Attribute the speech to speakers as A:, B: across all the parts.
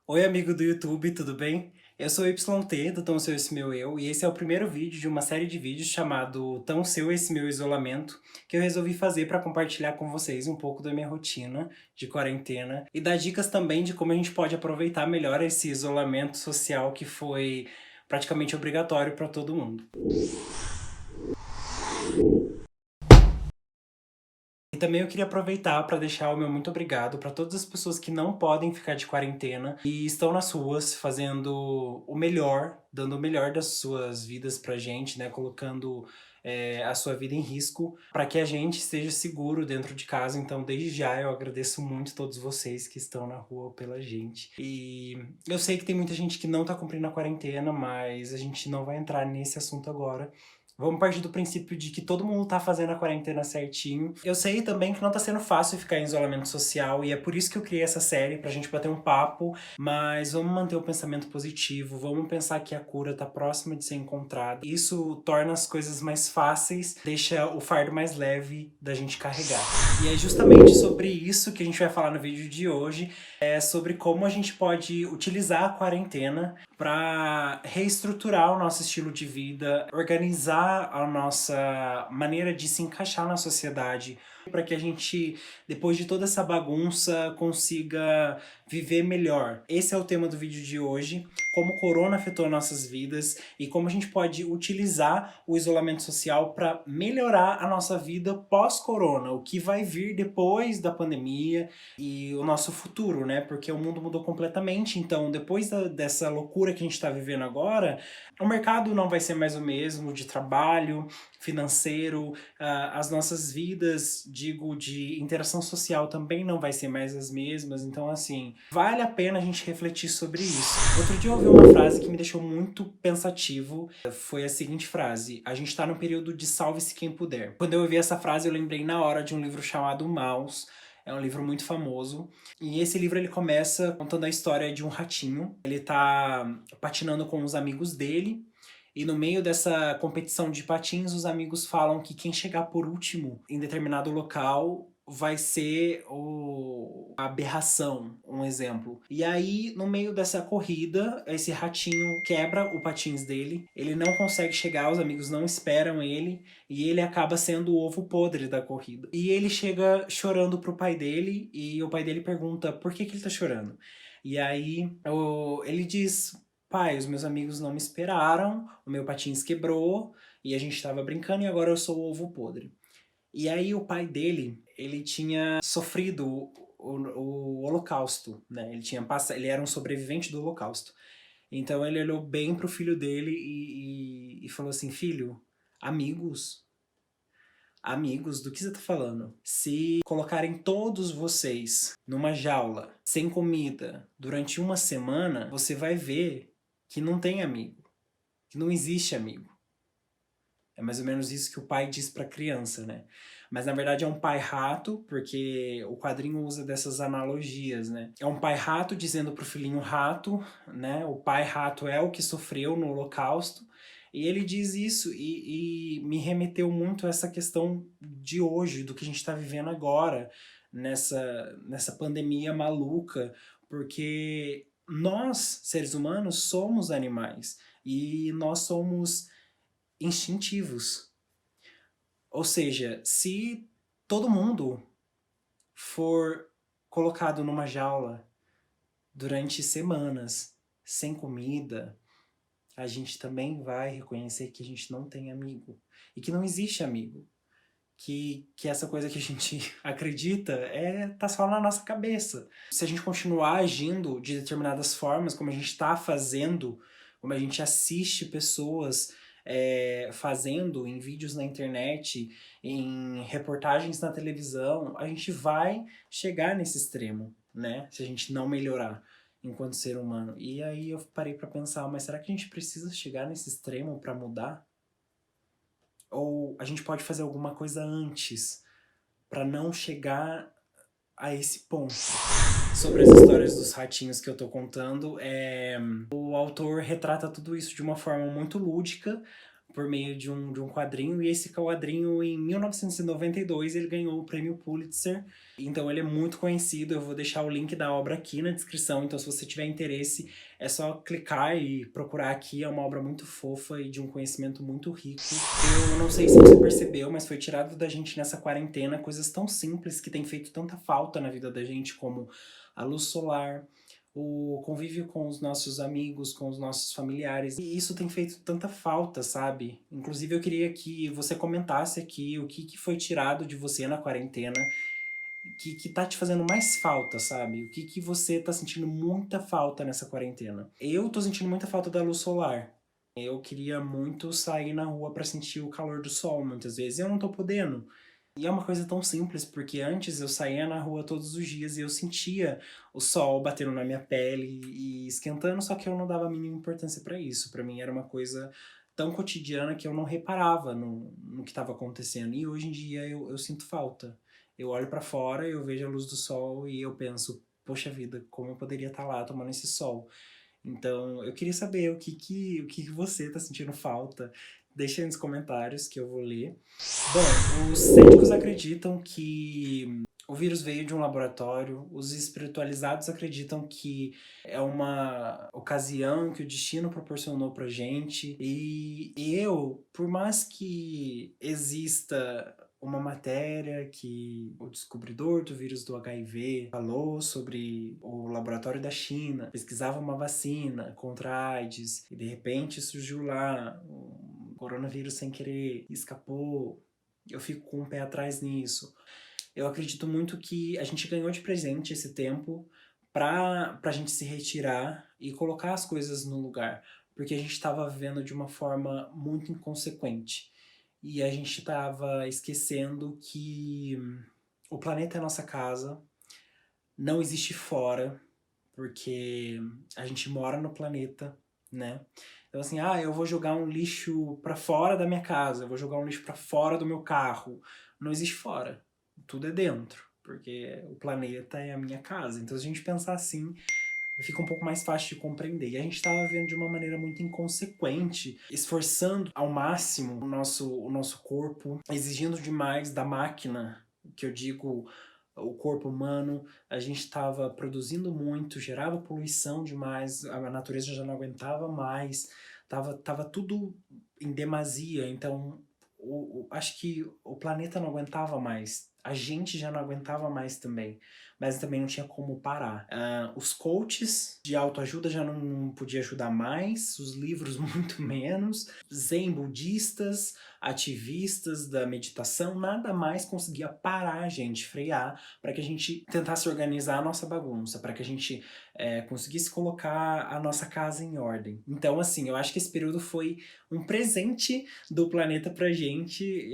A: Oi, amigo do YouTube, tudo bem? Eu sou o YT, do Tão Seu Esse Meu Eu, e esse é o primeiro vídeo de uma série de vídeos chamado Tão Seu Esse Meu Isolamento, que eu resolvi fazer para compartilhar com vocês um pouco da minha rotina de quarentena e dar dicas também de como a gente pode aproveitar melhor esse isolamento social que foi praticamente obrigatório para todo mundo. E também eu queria aproveitar para deixar o meu muito obrigado para todas as pessoas que não podem ficar de quarentena e estão nas ruas fazendo o melhor, dando o melhor das suas vidas pra gente, né? Colocando a sua vida em risco para que a gente esteja seguro dentro de casa. Então, desde já, eu agradeço muito todos vocês que estão na rua pela gente. E eu sei que tem muita gente que não tá cumprindo a quarentena, mas a gente não vai entrar nesse assunto agora. Vamos partir do princípio de que todo mundo tá fazendo a quarentena certinho. Eu sei também que não tá sendo fácil ficar em isolamento social e é por isso que eu criei essa série, pra gente bater um papo, mas vamos manter o pensamento positivo, vamos pensar que a cura tá próxima de ser encontrada. Isso torna as coisas mais fáceis, deixa o fardo mais leve da gente carregar. E é justamente sobre isso que a gente vai falar no vídeo de hoje, sobre como a gente pode utilizar a quarentena para reestruturar o nosso estilo de vida, organizar a nossa maneira de se encaixar na sociedade, para que a gente, depois de toda essa bagunça, consiga viver melhor. Esse é o tema do vídeo de hoje, como o corona afetou nossas vidas e como a gente pode utilizar o isolamento social para melhorar a nossa vida pós-corona, o que vai vir depois da pandemia e o nosso futuro, né? Porque o mundo mudou completamente, então depois dessa loucura que a gente tá vivendo agora, o mercado não vai ser mais o mesmo de trabalho, financeiro, as nossas vidas, digo, de interação social também não vai ser mais as mesmas, então assim, vale a pena a gente refletir sobre isso. Outro dia eu ouvi uma frase que me deixou muito pensativo, foi a seguinte frase: a gente tá num período de salve-se quem puder. Quando eu ouvi essa frase eu lembrei na hora de um livro chamado Maus, é um livro muito famoso. E esse livro ele começa contando a história de um ratinho. Ele tá patinando com os amigos dele. E no meio dessa competição de patins, os amigos falam que quem chegar por último em determinado local vai ser a aberração, um exemplo. E aí, no meio dessa corrida, esse ratinho quebra o patins dele, ele não consegue chegar, os amigos não esperam ele, e ele acaba sendo o ovo podre da corrida. E ele chega chorando pro pai dele, e o pai dele pergunta por que ele tá chorando. E aí ele diz: pai, os meus amigos não me esperaram, o meu patins quebrou, e a gente tava brincando e agora eu sou o ovo podre. E aí o pai dele, ele tinha sofrido o Holocausto, né? Ele era um sobrevivente do Holocausto. Então ele olhou bem pro filho dele e falou assim: filho, amigos, amigos, do que você tá falando? Se colocarem todos vocês numa jaula, sem comida, durante uma semana, você vai ver que não tem amigo, que não existe amigo. É mais ou menos isso que o pai diz pra criança, né? Mas na verdade é um pai rato, porque o quadrinho usa dessas analogias, né? É um pai rato dizendo pro filhinho rato, né? O pai rato é o que sofreu no Holocausto. E ele diz isso e me remeteu muito a essa questão de hoje, do que a gente tá vivendo agora, nessa pandemia maluca, porque nós, seres humanos, somos animais. E nós somos instintivos. Ou seja, se todo mundo for colocado numa jaula durante semanas, sem comida, a gente também vai reconhecer que a gente não tem amigo. E que não existe amigo. Que essa coisa que a gente acredita tá só na nossa cabeça. Se a gente continuar agindo de determinadas formas, como a gente está fazendo, como a gente assiste pessoas fazendo em vídeos na internet, em reportagens na televisão, a gente vai chegar nesse extremo, né? Se a gente não melhorar enquanto ser humano. E aí eu parei para pensar, mas será que a gente precisa chegar nesse extremo para mudar? Ou a gente pode fazer alguma coisa antes para não chegar a esse ponto? Sobre as histórias dos ratinhos que eu tô contando, o autor retrata tudo isso de uma forma muito lúdica, por meio de um quadrinho, e esse quadrinho, em 1992, ele ganhou o prêmio Pulitzer. Então ele é muito conhecido, eu vou deixar o link da obra aqui na descrição, então se você tiver interesse, é só clicar e procurar aqui, é uma obra muito fofa e de um conhecimento muito rico. Eu não sei se você percebeu, mas foi tirado da gente nessa quarentena coisas tão simples que têm feito tanta falta na vida da gente, como a luz solar, o convívio com os nossos amigos, com os nossos familiares. E isso tem feito tanta falta, sabe? Inclusive eu queria que você comentasse aqui o que foi tirado de você na quarentena, que tá te fazendo mais falta, sabe? O que você tá sentindo muita falta nessa quarentena. Eu tô sentindo muita falta da luz solar. Eu queria muito sair na rua pra sentir o calor do sol, muitas vezes. Eu não tô podendo. E é uma coisa tão simples, porque antes eu saía na rua todos os dias e eu sentia o sol batendo na minha pele e esquentando, só que eu não dava a mínima importância pra isso. Pra mim era uma coisa tão cotidiana que eu não reparava no que estava acontecendo. E hoje em dia eu sinto falta. Eu olho pra fora, eu vejo a luz do sol e eu penso, poxa vida, como eu poderia estar lá tomando esse sol? Então, eu queria saber o que você tá sentindo falta. Deixa aí nos comentários que eu vou ler. Bom, os céticos acreditam que o vírus veio de um laboratório, os espiritualizados acreditam que é uma ocasião que o destino proporcionou pra gente. E eu, por mais que exista uma matéria que o descobridor do vírus do HIV falou sobre o laboratório da China, pesquisava uma vacina contra a AIDS, e de repente surgiu lá um coronavírus sem querer, escapou. Eu fico com um pé atrás nisso. Eu acredito muito que a gente ganhou de presente esse tempo pra gente se retirar e colocar as coisas no lugar, porque a gente estava vivendo de uma forma muito inconsequente. E a gente estava esquecendo que o planeta é a nossa casa, não existe fora, porque a gente mora no planeta, né? Então assim, eu vou jogar um lixo pra fora da minha casa, eu vou jogar um lixo pra fora do meu carro. Não existe fora, tudo é dentro, porque o planeta é a minha casa. Então se a gente pensar assim, fica um pouco mais fácil de compreender. E a gente estava vivendo de uma maneira muito inconsequente, esforçando ao máximo o nosso corpo, exigindo demais da máquina, que eu digo o corpo humano. A gente estava produzindo muito, gerava poluição demais, a natureza já não aguentava mais, tava tudo em demasia. Então acho que o planeta não aguentava mais, a gente já não aguentava mais também, mas também não tinha como parar. Os coaches de autoajuda já não podia ajudar mais, os livros muito menos, zen budistas, ativistas da meditação, nada mais conseguia parar a gente, frear, para que a gente tentasse organizar a nossa bagunça, para que a gente conseguisse colocar a nossa casa em ordem. Então, assim, eu acho que esse período foi um presente do planeta pra gente.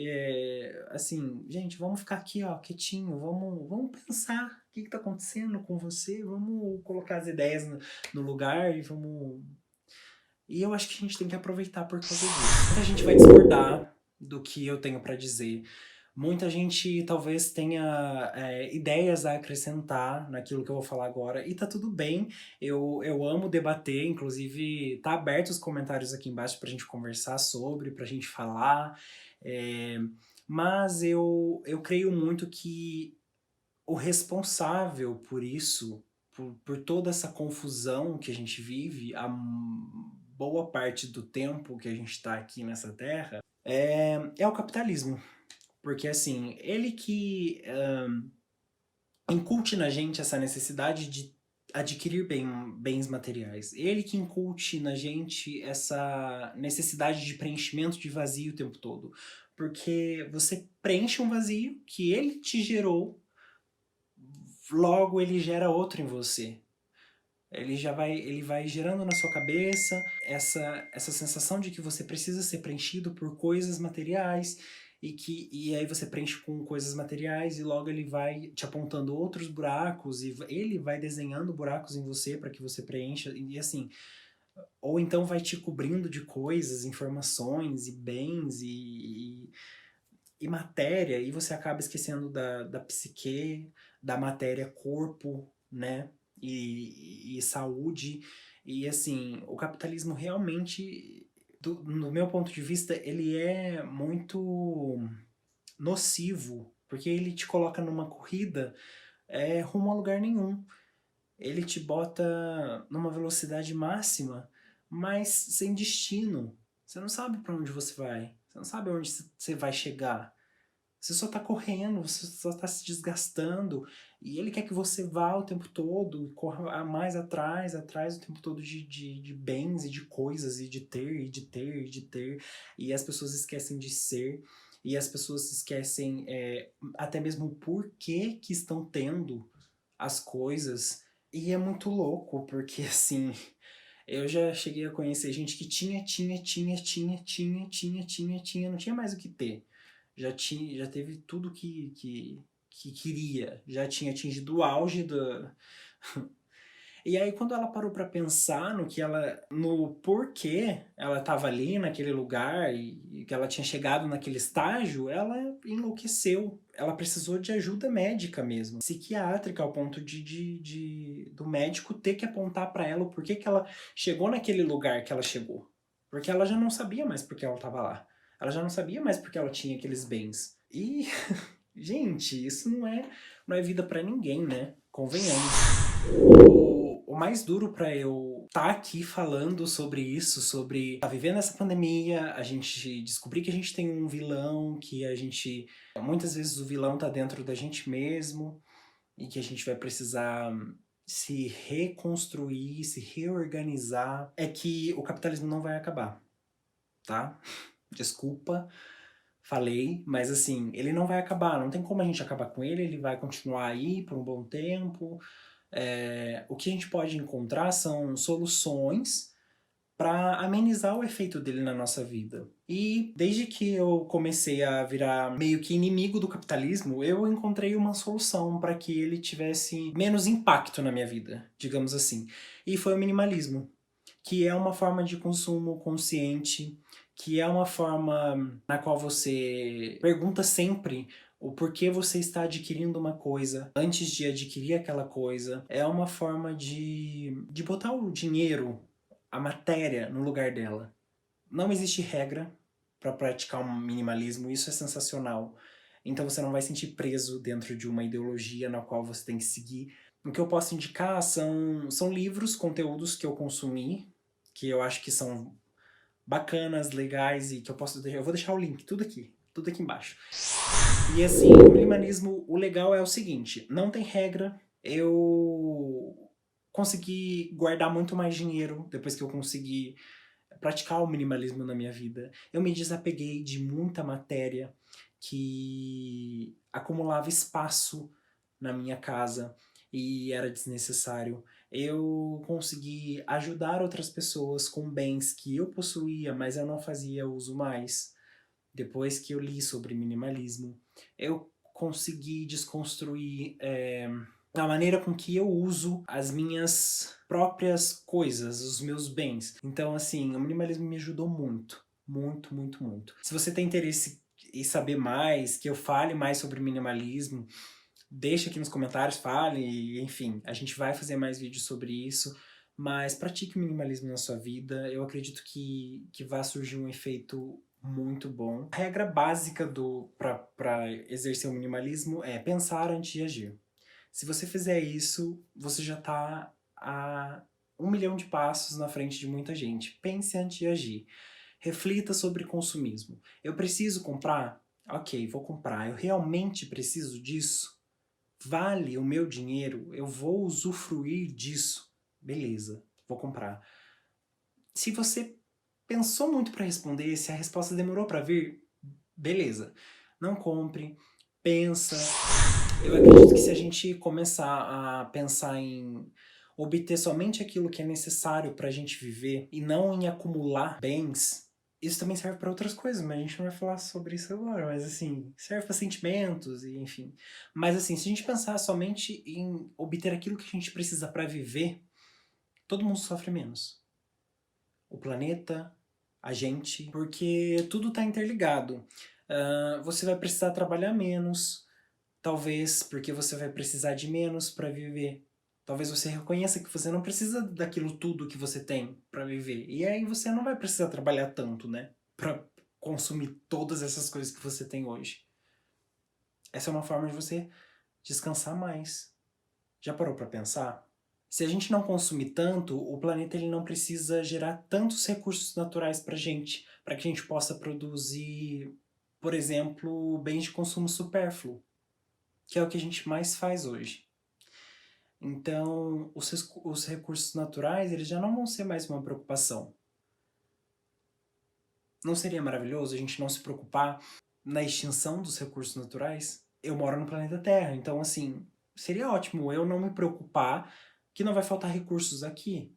A: Assim, gente, vamos ficar aqui, ó, quietinho, vamos pensar o que tá acontecendo com você, vamos colocar as ideias no lugar e vamos... E eu acho que a gente tem que aproveitar por causa disso. Muita gente vai discordar do que eu tenho pra dizer. Muita gente talvez tenha ideias a acrescentar naquilo que eu vou falar agora, e tá tudo bem. Eu amo debater, inclusive tá aberto os comentários aqui embaixo pra gente conversar sobre, pra gente falar. Mas eu creio muito que o responsável por isso, por toda essa confusão que a gente vive, boa parte do tempo que a gente tá aqui nessa terra, é o capitalismo. Porque, assim, ele que incute na gente essa necessidade de adquirir bens materiais. Ele que incute na gente essa necessidade de preenchimento de vazio o tempo todo. Porque você preenche um vazio que ele te gerou, logo ele gera outro em você. Ele vai gerando na sua cabeça essa sensação de que você precisa ser preenchido por coisas materiais, e aí você preenche com coisas materiais e logo ele vai te apontando outros buracos e ele vai desenhando buracos em você para que você preencha, e assim, ou então vai te cobrindo de coisas, informações e bens e matéria, e você acaba esquecendo da psique, da matéria corpo, né? E saúde. E assim, o capitalismo realmente no meu ponto de vista, ele é muito nocivo, porque ele te coloca numa corrida rumo a lugar nenhum. Ele te bota numa velocidade máxima, mas sem destino. Você não sabe para onde você vai. Você não sabe onde você vai chegar. Você só tá correndo, você só tá se desgastando. E ele quer que você vá o tempo todo, corra mais atrás, atrás o tempo todo de bens e de coisas, e de ter, e de ter, e de ter. E as pessoas esquecem de ser. E as pessoas esquecem até mesmo o porquê que estão tendo as coisas. E é muito louco, porque assim, eu já cheguei a conhecer gente que tinha, não tinha mais o que ter. Já teve tudo que queria, já tinha atingido o auge da. E aí quando ela parou pra pensar no porquê ela estava ali naquele lugar e que ela tinha chegado naquele estágio, ela enlouqueceu. Ela precisou de ajuda médica mesmo, psiquiátrica, ao ponto do médico ter que apontar pra ela o porquê que ela chegou naquele lugar que ela chegou. Porque ela já não sabia mais por que ela estava lá. Ela já não sabia mais por que ela tinha aqueles bens. E, gente, isso não é vida pra ninguém, né? Convenhamos. O mais duro pra eu estar aqui falando sobre isso, sobre tá vivendo essa pandemia, a gente descobrir que a gente tem um vilão, que a gente... Muitas vezes o vilão tá dentro da gente mesmo, e que a gente vai precisar se reconstruir, se reorganizar, é que o capitalismo não vai acabar, tá? Desculpa, falei, mas assim, ele não vai acabar, não tem como a gente acabar com ele vai continuar aí por um bom tempo. O que a gente pode encontrar são soluções para amenizar o efeito dele na nossa vida. E desde que eu comecei a virar meio que inimigo do capitalismo, eu encontrei uma solução para que ele tivesse menos impacto na minha vida, digamos assim. E foi o minimalismo, que é uma forma de consumo consciente, que é uma forma na qual você pergunta sempre o porquê você está adquirindo uma coisa antes de adquirir aquela coisa. É uma forma de botar o dinheiro, a matéria, no lugar dela. Não existe regra para praticar um minimalismo, isso é sensacional. Então você não vai sentir preso dentro de uma ideologia na qual você tem que seguir. O que eu posso indicar são livros, conteúdos que eu consumi, que eu acho que são bacanas, legais e que eu vou deixar o link, tudo aqui embaixo. E assim, o minimalismo, o legal é o seguinte, não tem regra, eu consegui guardar muito mais dinheiro depois que eu consegui praticar o minimalismo na minha vida. Eu me desapeguei de muita matéria que acumulava espaço na minha casa e era desnecessário. Eu consegui ajudar outras pessoas com bens que eu possuía, mas eu não fazia uso mais. Depois que eu li sobre minimalismo, eu consegui desconstruir a maneira com que eu uso as minhas próprias coisas, os meus bens. Então, assim, o minimalismo me ajudou muito. Muito, muito, muito. Se você tem interesse em saber mais, que eu fale mais sobre minimalismo, deixa aqui nos comentários, fale, enfim, a gente vai fazer mais vídeos sobre isso, mas pratique o minimalismo na sua vida, eu acredito que vai surgir um efeito muito bom. A regra básica para exercer o minimalismo é pensar antes de agir. Se você fizer isso, você já está a 1 milhão de passos na frente de muita gente. Pense antes de agir. Reflita sobre consumismo. Eu preciso comprar? Ok, vou comprar. Eu realmente preciso disso? Vale o meu dinheiro? Eu vou usufruir disso? Beleza, vou comprar. Se você pensou muito para responder, se a resposta demorou para vir, beleza. Não compre, pensa. Eu acredito que se a gente começar a pensar em obter somente aquilo que é necessário para a gente viver e não em acumular bens, isso também serve para outras coisas, mas a gente não vai falar sobre isso agora, mas assim, serve para sentimentos e enfim. Mas assim, se a gente pensar somente em obter aquilo que a gente precisa para viver, todo mundo sofre menos. O planeta, a gente, porque tudo está interligado. Você vai precisar trabalhar menos, talvez porque você vai precisar de menos para viver. Talvez você reconheça que você não precisa daquilo tudo que você tem pra viver. E aí você não vai precisar trabalhar tanto, né? Pra consumir todas essas coisas que você tem hoje. Essa é uma forma de você descansar mais. Já parou pra pensar? Se a gente não consumir tanto, o planeta ele não precisa gerar tantos recursos naturais pra gente, para que a gente possa produzir, por exemplo, bens de consumo supérfluo, que é o que a gente mais faz hoje. Então, os recursos naturais, eles já não vão ser mais uma preocupação. Não seria maravilhoso a gente não se preocupar na extinção dos recursos naturais? Eu moro no planeta Terra, então assim, seria ótimo eu não me preocupar que não vai faltar recursos aqui.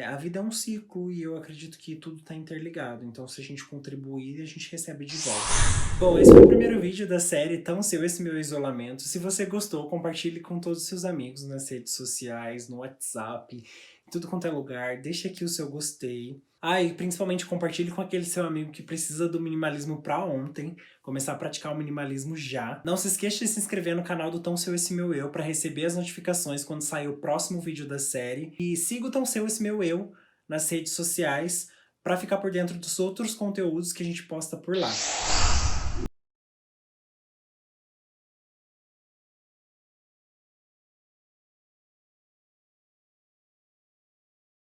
A: A vida é um ciclo e eu acredito que tudo está interligado, então se a gente contribuir, a gente recebe de volta. Bom, esse foi o primeiro vídeo da série Tão Seu Esse Meu Isolamento. Se você gostou, compartilhe com todos os seus amigos nas redes sociais, no WhatsApp, em tudo quanto é lugar. Deixe aqui o seu gostei. E principalmente compartilhe com aquele seu amigo que precisa do minimalismo pra ontem, começar a praticar o minimalismo já. Não se esqueça de se inscrever no canal do Tão Seu Esse Meu Eu para receber as notificações quando sair o próximo vídeo da série. E siga o Tão Seu Esse Meu Eu nas redes sociais para ficar por dentro dos outros conteúdos que a gente posta por lá.